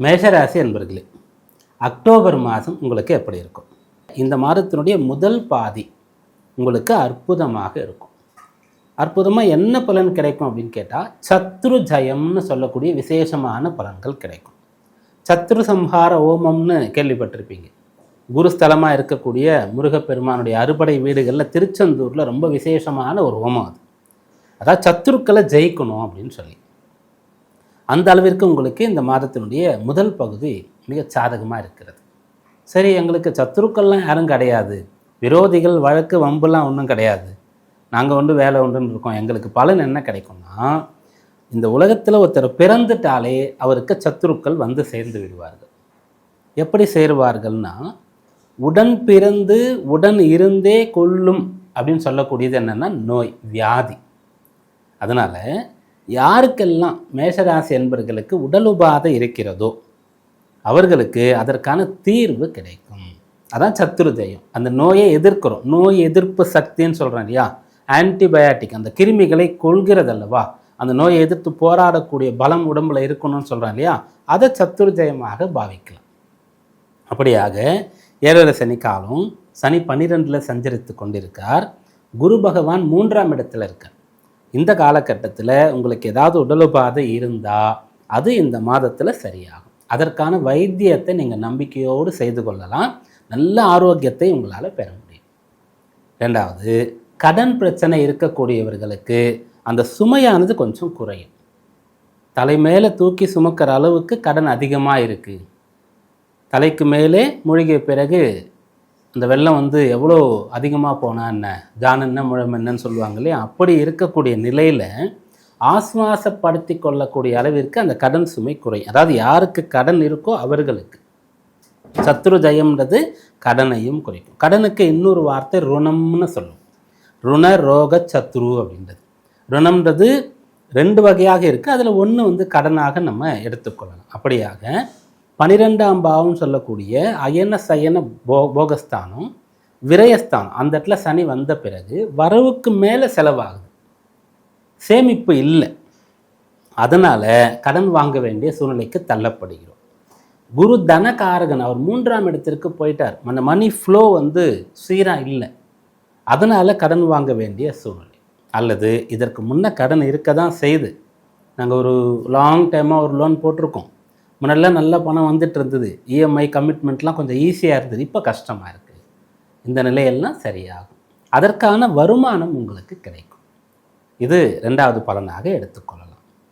மேஷராசி என்பர்களே, அக்டோபர் மாதம் உங்களுக்கு எப்படி இருக்கும்? இந்த மாதத்தினுடைய முதல் பாதி உங்களுக்கு அற்புதமாக இருக்கும். அற்புதமாக என்ன பலன் கிடைக்கும் அப்படின்னு கேட்டால், சத்ரு ஜெயம்னு சொல்லக்கூடிய விசேஷமான பலன்கள் கிடைக்கும். சத்ரு சம்ஹார ஓமம்னு கேள்விப்பட்டிருப்பீங்க. குருஸ்தலமாக இருக்கக்கூடிய முருகப்பெருமானுடைய அறுபடை வீடுகளில் திருச்செந்தூரில் ரொம்ப விசேஷமான ஒரு ஹோமம் அது. அதாவது சத்துருக்களை ஜெயிக்கணும் அப்படின்னு சொல்லி. அந்த அளவிற்கு உங்களுக்கு இந்த மாதத்தினுடைய முதல் பகுதி மிக சாதகமாக இருக்கிறது. சரி, எங்களுக்கு சத்துருக்கள்லாம் யாரும் கிடையாது, விரோதிகள் வழக்கு வம்புலாம் ஒன்றும் கிடையாது, நாங்கள் வேலை ஒன்றுன்னு இருக்கோம், எங்களுக்கு பலன் என்ன கிடைக்கும்னா, இந்த உலகத்தில் ஒருத்தர் பிறந்துட்டாலே அவருக்கு சத்துருக்கள் வந்து சேர்ந்து விடுவார்கள். எப்படி சேருவார்கள்னா, உடன் பிறந்து உடன் இருந்தே கொல்லும் அப்படின்னு சொல்லக்கூடியது என்னென்னா நோய், வியாதி. அதனால் யாருக்கெல்லாம் மேஷராசி என்பவர்களுக்கு உடல் உபாதை இருக்கிறதோ அவர்களுக்கு அதற்கான தீர்வு கிடைக்கும். அதான் சத்துரு ஜெயம். அந்த நோயை எதிர்க்கிறோம், நோய் எதிர்ப்பு சக்தின்னு சொல்கிறேன் இல்லையா, ஆன்டிபயாட்டிக், அந்த கிருமிகளை கொள்கிறது அல்லவா, அந்த நோயை எதிர்த்து போராடக்கூடிய பலம் உடம்புல இருக்கணும்னு சொல்கிறேன் இல்லையா, அதை சத்துரு ஜெயமாக பாவிக்கலாம். அப்படியாக 7 சனி காலம், சனி 12 சஞ்சரித்து கொண்டிருக்கார். குரு பகவான் 3ஆம் இடத்துல இருக்கார். இந்த காலகட்டத்தில் உங்களுக்கு ஏதாவது உடலுபாதை இருந்தால் அது இந்த மாதத்தில் சரியாகும். அதற்கான வைத்தியத்தை நீங்கள் நம்பிக்கையோடு செய்து கொள்ளலாம். நல்ல ஆரோக்கியத்தை உங்களால் பெற முடியும். 2வது, கடன் பிரச்சனை இருக்கக்கூடியவர்களுக்கு அந்த சுமையானது கொஞ்சம் குறையும். தலை மேலே தூக்கி சுமக்கிற அளவுக்கு கடன் அதிகமாக இருக்குது. தலைக்கு மேலே மூழ்கிய பிறகு அந்த வெள்ளம் எவ்வளோ அதிகமாக போனால் என்ன, ஜான் என்ன முழம் என்னன்னு சொல்லுவாங்க இல்லையா, அப்படி இருக்கக்கூடிய நிலையில் ஆஸ்வாசப்படுத்தி கொள்ளக்கூடிய அளவிற்கு அந்த கடன் சுமை குறையும். அதாவது யாருக்கு கடன் இருக்கோ அவர்களுக்கு. சத்ரு ஜெயம்ன்றது கடனையும் குறைக்கும். கடனுக்கு இன்னொரு வார்த்தை ருணம்னு சொல்லும். ருண ரோக சத்ரு அப்படின்றது. ருணம்ன்றது 2 வகையாக இருக்குது. அதில் ஒன்று கடனாக நம்ம எடுத்துக்கொள்ளலாம். அப்படியாக 12ஆம் பாவம் சொல்லக்கூடிய அயன சயன போகஸ்தானம், விரயஸ்தானம், அந்த இடத்துல சனி வந்த பிறகு வரவுக்கு மேலே செலவாகுது, சேமிப்பு இல்லை. அதனால் கடன் வாங்க வேண்டிய சூழ்நிலைக்கு தள்ளப்படுகிறோம். குரு தனகாரகன், அவர் 3ஆம் இடத்திற்கு போயிட்டார். அந்த மணி ஃப்ளோ சீராக இல்லை. அதனால் கடன் வாங்க வேண்டிய சூழ்நிலை. அல்லது இதற்கு முன்னே கடன் இருக்க தான் செய்து, நாங்கள் ஒரு லாங் டைமாக ஒரு லோன் போட்டிருக்கோம், முன்னெல்லாம் நல்ல பணம் வந்துட்டு இருந்தது, இஎம்ஐ கமிட்மெண்ட்லாம் கொஞ்சம் ஈஸியாக இருந்தது, இப்போ கஷ்டமாக இருக்குது. இந்த நிலையெல்லாம் சரியாகும். அதற்கான வருமானம் உங்களுக்கு கிடைக்கும். இது 2வது பலனாக எடுத்துக்கொள்ளலாம்.